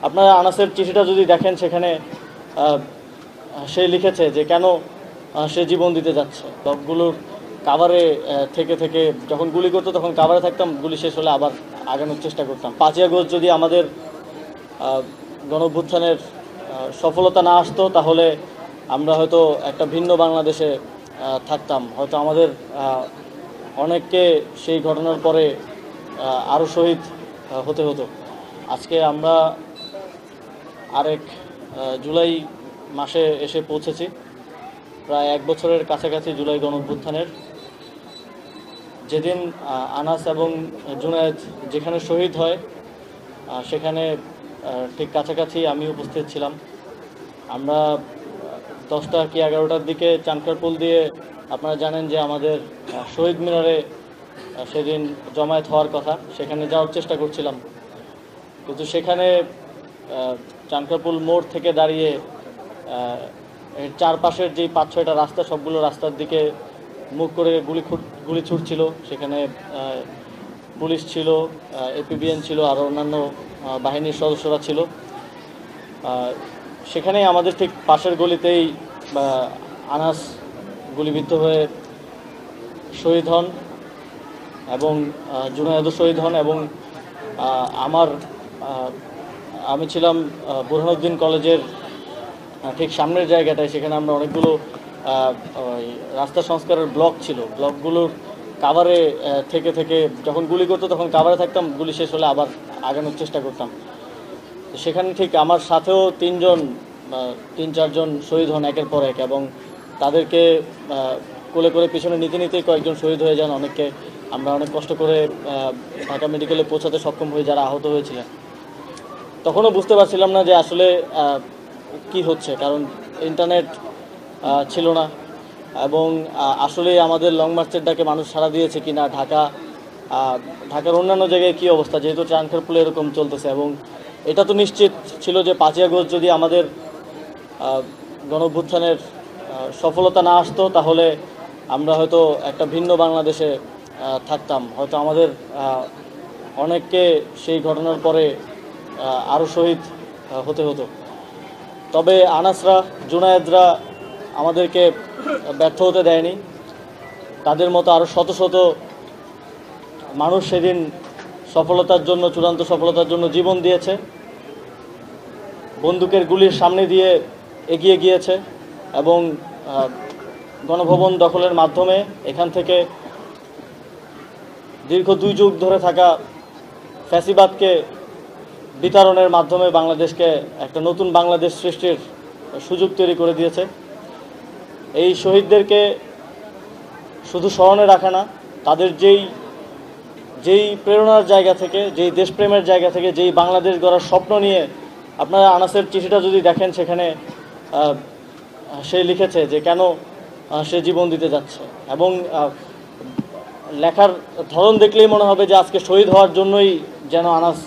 আপনারা আনাসের চিঠিটা যদি দেখেন সেখানে সে লিখেছে যে কেন সে জীবন দিতে যাচ্ছে। ব্লকগুলোর কাভারে থেকে থেকে যখন গুলি করতো তখন কাভারে থাকতাম, গুলি শেষ হলে আবার আগানোর চেষ্টা করতাম। 5ই আগস্ট যদি আমাদের গণঅভ্যুত্থানের সফলতা না আসতো তাহলে আমরা হয়তো একটা ভিন্ন বাংলাদেশে থাকতাম। হয়তো আমাদের অনেককে সেই ঘটনার পরে আরও শহীদ হতে হতো। আজকে আমরা আরেক জুলাই মাসে এসে পৌঁছেছি, প্রায় 1 বছরের কাছাকাছি জুলাই গণঅভ্যুত্থানের। যেদিন আনাস এবং জুনায়েদ যেখানে শহীদ হয় সেখানে ঠিক কাছাকাছি আমি উপস্থিত ছিলাম। আমরা 10টা কি 11টার দিকে চানখারপুল দিয়ে, আপনারা জানেন যে আমাদের শহীদ মিনারে সেদিন জমায়েত হওয়ার কথা, সেখানে যাওয়ার চেষ্টা করছিলাম। কিন্তু সেখানে চানখারপুল মোড় থেকে দাঁড়িয়ে এর চারপাশের যেই 5-6টা রাস্তা, সবগুলো রাস্তার দিকে মুখ করে গুলি ছুটছিল। সেখানে পুলিশ ছিল, এপিবিএন ছিল, আরও অন্যান্য বাহিনীর সদস্যরা ছিল। সেখানেই আমাদের ঠিক পাশের গলিতেই আনাস গুলিবিদ্ধ হয়ে শহীদ হন এবং জুনায়েদও শহীদ হন। এবং আমি ছিলাম বুরহানুদ্দিন কলেজের ঠিক সামনের জায়গাটায়। সেখানে আমরা অনেকগুলো রাস্তা সংস্কারের ব্লক ছিল, ব্লকগুলোর কাভারে থেকে থেকে যখন গুলি করতো তখন কাভারে থাকতাম, গুলি শেষ হলে আবার আগানোর চেষ্টা করতাম। সেখানে ঠিক আমার সাথেও 3-4 জন শহীদ হন একের পর এক, এবং তাদেরকে কোলে করে পিছনে নিতে নিতেই কয়েকজন শহীদ হয়ে যান। অনেককে আমরা অনেক কষ্ট করে ঢাকা মেডিকেলে পৌঁছাতে সক্ষম হই, যারা আহত হয়েছিলেন। তখনও বুঝতে পারছিলাম না যে আসলে কি হচ্ছে, কারণ ইন্টারনেট ছিল না, এবং আসলে আমাদের লং মার্চের ডাকে মানুষ সাড়া দিয়েছে কিনা, ঢাকার অন্যান্য জায়গায় কী অবস্থা, যেহেতু চানখারপুলে এরকম চলতেছে। এবং এটা তো নিশ্চিত ছিল যে 5ই আগস্ট যদি আমাদের গণঅভ্যুত্থানের সফলতা না আসতো তাহলে আমরা হয়তো একটা ভিন্ন বাংলাদেশে থাকতাম। হয়তো আমাদের অনেককে সেই ঘটনার পরে আরও শহীদ হতে হতো। তবে আনাসরা, জুনায়েদরা আমাদেরকে ব্যর্থ হতে দেয়নি। তাদের মতো আরও শত শত মানুষ সেদিন সফলতার জন্য, চূড়ান্ত সফলতার জন্য জীবন দিয়েছে, বন্দুকের গুলির সামনে দিয়ে এগিয়ে গিয়েছে এবং গণভবন দখলের মাধ্যমে এখান থেকে দীর্ঘ 2 যুগ ধরে থাকা ফ্যাসিবাদকে বিতাড়নের মাধ্যমে বাংলাদেশকে একটা নতুন বাংলাদেশ সৃষ্টির সুযোগ তৈরি করে দিয়েছে। এই শহীদদেরকে শুধু স্মরণে রাখা না, তাদের যেই প্রেরণার জায়গা থেকে, যেই দেশপ্রেমের জায়গা থেকে, যেই বাংলাদেশ গড়ার স্বপ্ন নিয়ে, আপনারা আনাসের চিঠিটা যদি দেখেন সেখানে সে লিখেছে যে কেন সে জীবন দিতে যাচ্ছে। এবং লেখার ধরন দেখলেই মনে হবে যে আজকে শহীদ হওয়ার জন্যই যেন আনাস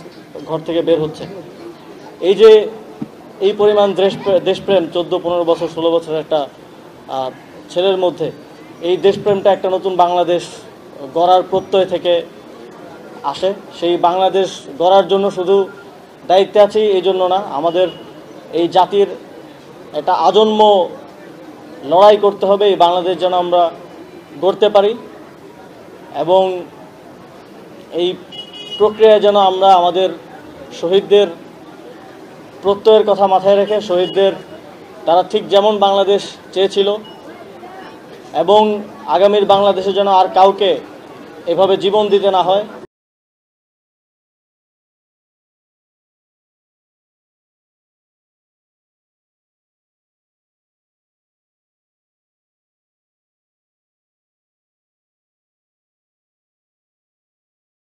ঘর থেকে বের হচ্ছে। এই যে এই পরিমাণ দেশপ্রেম 14-15 বছর 16 বছরের একটা ছেলের মধ্যে, এই দেশপ্রেমটা একটা নতুন বাংলাদেশ গড়ার প্রত্যয় থেকে আসে। সেই বাংলাদেশ গড়ার জন্য শুধু দায়িত্বে আছি এই জন্য না, আমাদের এই জাতির একটা আজন্ম লড়াই করতে হবে এই বাংলাদেশ যেন আমরা গড়তে পারি। এবং এই প্রক্রিয়ায় যেন আমরা আমাদের শহীদদের প্রত্যয়ের কথা মাথায় রেখে, শহীদদের তারা ঠিক যেমন বাংলাদেশ চেয়েছিল এবং আগামীর বাংলাদেশে যেন আর কাউকে এভাবে জীবন দিতে না হয়,